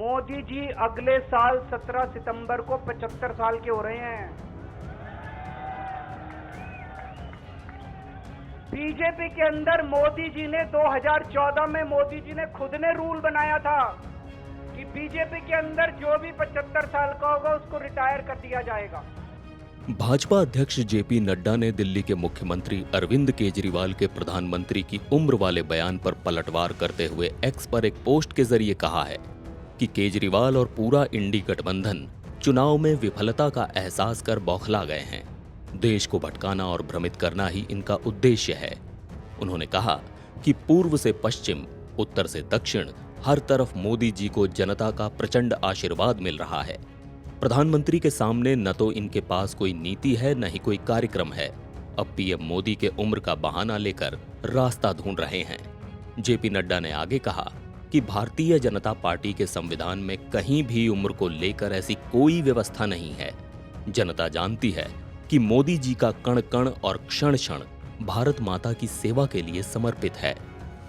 मोदी जी अगले साल 17 सितंबर को 75 साल के हो रहे हैं। बीजेपी के अंदर मोदी जी ने 2014 में मोदी जी ने खुद ने रूल बनाया था कि बीजेपी के अंदर जो भी 75 साल का होगा उसको रिटायर कर दिया जाएगा। भाजपा अध्यक्ष जेपी नड्डा ने दिल्ली के मुख्यमंत्री अरविंद केजरीवाल के प्रधानमंत्री की उम्र वाले बयान पर पलटवार करते हुए एक्स पर एक पोस्ट के जरिए कहा है कि केजरीवाल और पूरा इंडी गठबंधन चुनाव में विफलता का एहसास कर बौखला गए हैं। देश को भटकाना और भ्रमित करना ही इनका उद्देश्य है। उन्होंने कहा कि पूर्व से पश्चिम, उत्तर से दक्षिण, हर तरफ मोदी जी को जनता का प्रचंड आशीर्वाद मिल रहा है। प्रधानमंत्री के सामने न तो इनके पास कोई नीति है, न ही कोई कार्यक्रम है। अब पीएम मोदी के उम्र का बहाना लेकर रास्ता ढूंढ रहे हैं। जेपी नड्डा ने आगे कहा कि भारतीय जनता पार्टी के संविधान में कहीं भी उम्र को लेकर ऐसी कोई व्यवस्था नहीं है। जनता जानती है कि मोदी जी का कण कण और क्षण क्षण भारत माता की सेवा के लिए समर्पित है।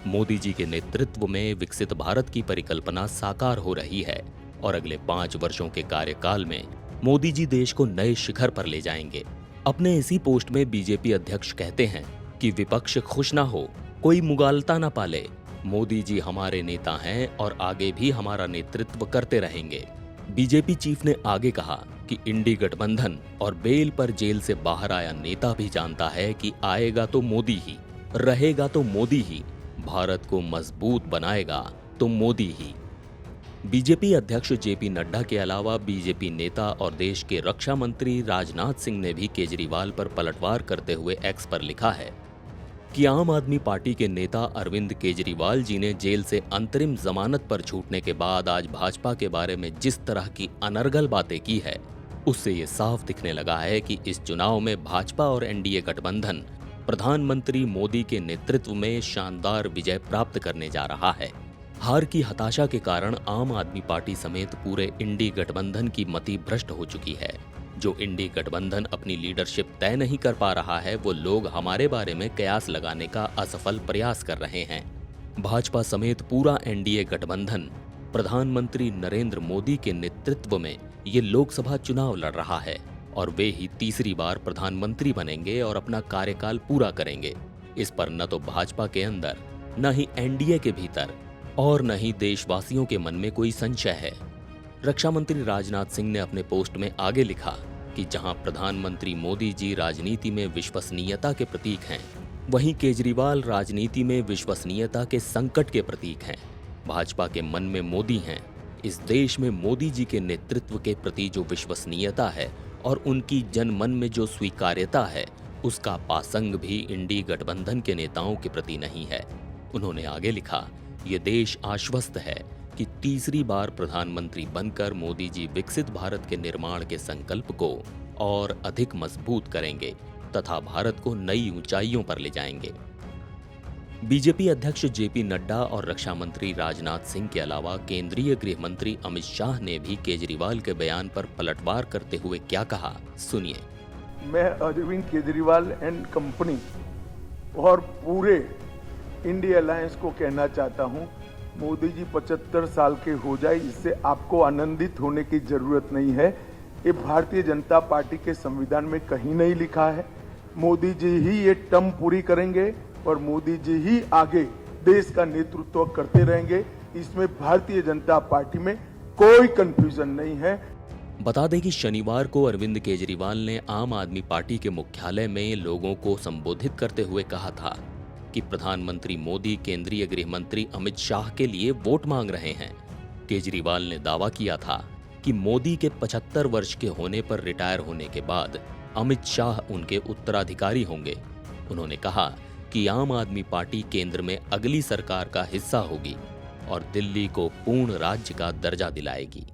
मोदी जी के नेतृत्व में विकसित भारत की परिकल्पना साकार हो रही है और अगले 5 वर्षों के कार्यकाल में मोदी जी देश को नए शिखर पर ले जाएंगे। अपने इसी पोस्ट में बीजेपी अध्यक्ष कहते हैं कि विपक्ष खुश ना हो, कोई मुगालता ना पाले। मोदी जी हमारे नेता हैं और आगे भी हमारा नेतृत्व करते रहेंगे। बीजेपी चीफ ने आगे कहा कि इंडी गठबंधन और बेल पर जेल से बाहर आया नेता भी जानता है कि आएगा तो मोदी ही, रहेगा तो मोदी ही, भारत को मजबूत बनाएगा तो मोदी ही। बीजेपी अध्यक्ष जेपी नड्डा के अलावा बीजेपी नेता और देश के रक्षा मंत्री राजनाथ सिंह ने भी केजरीवाल पर पलटवार करते हुए एक्स पर लिखा है कि आम आदमी पार्टी के नेता अरविंद केजरीवाल जी ने जेल से अंतरिम जमानत पर छूटने के बाद आज भाजपा के बारे में जिस तरह की अनर्गल बातें की है, उससे ये साफ दिखने लगा है कि इस चुनाव में भाजपा और एनडीए गठबंधन प्रधानमंत्री मोदी के नेतृत्व में शानदार विजय प्राप्त करने जा रहा है। हार की हताशा के कारण आम आदमी पार्टी समेत पूरे इंडी गठबंधन की मति भ्रष्ट हो चुकी है। जो इंडी गठबंधन अपनी लीडरशिप तय नहीं कर पा रहा है, वो लोग हमारे बारे में कयास लगाने का असफल प्रयास कर रहे हैं। भाजपा समेत पूरा एनडीए गठबंधन प्रधानमंत्री नरेंद्र मोदी के नेतृत्व में ये लोकसभा चुनाव लड़ रहा है और वे ही तीसरी बार प्रधानमंत्री बनेंगे और अपना कार्यकाल पूरा करेंगे। इस पर न तो भाजपा के अंदर, न ही एनडीए के भीतर और न ही देशवासियों के मन में कोई संशय है। रक्षा मंत्री राजनाथ सिंह ने अपने पोस्ट में आगे लिखा कि जहां प्रधानमंत्री मोदी जी राजनीति में विश्वसनीयता के प्रतीक हैं, वहीं केजरीवाल राजनीति में विश्वसनीयता के संकट के प्रतीक हैं। भाजपा के मन में मोदी हैं। इस देश में मोदी जी के नेतृत्व के प्रति जो विश्वसनीयता है और उनकी जनमन में जो स्वीकार्यता है, उसका पासंग भी इंडी गठबंधन के नेताओं के प्रति नहीं है। उन्होंने आगे लिखा, ये देश आश्वस्त है कि तीसरी बार प्रधानमंत्री बनकर मोदी जी विकसित भारत के निर्माण के संकल्प को और अधिक मजबूत करेंगे तथा भारत को नई ऊंचाइयों पर ले जाएंगे। बीजेपी अध्यक्ष जेपी नड्डा और रक्षा मंत्री राजनाथ सिंह के अलावा केंद्रीय गृह मंत्री अमित शाह ने भी केजरीवाल के बयान पर पलटवार करते हुए क्या कहा, सुनिए। मैं अरविंद केजरीवाल एंड कंपनी और पूरे इंडिया अलायंस को कहना चाहता हूं, मोदी जी 75 साल के हो जाए, इससे आपको आनंदित होने की जरूरत नहीं है। ये भारतीय जनता पार्टी के संविधान में कहीं नहीं लिखा है। मोदी जी ही ये टर्म पूरी करेंगे और मोदी जी ही आगे देश का नेतृत्व करते रहेंगे। इसमें भारतीय जनता पार्टी में कोई कंफ्यूजन नहीं है। बता दें कि शनिवार को अरविंद केजरीवाल ने आम आदमी पार्टी के मुख्यालय में लोगों को संबोधित करते हुए कहा था कि प्रधानमंत्री मोदी केंद्रीय गृह मंत्री अमित शाह के लिए वोट मांग रहे हैं। केजरीवाल ने दावा किया था कि मोदी के 75 वर्ष के होने पर रिटायर होने के बाद अमित शाह उनके उत्तराधिकारी होंगे। उन्होंने कहा कि आम आदमी पार्टी केंद्र में अगली सरकार का हिस्सा होगी और दिल्ली को पूर्ण राज्य का दर्जा दिलाएगी।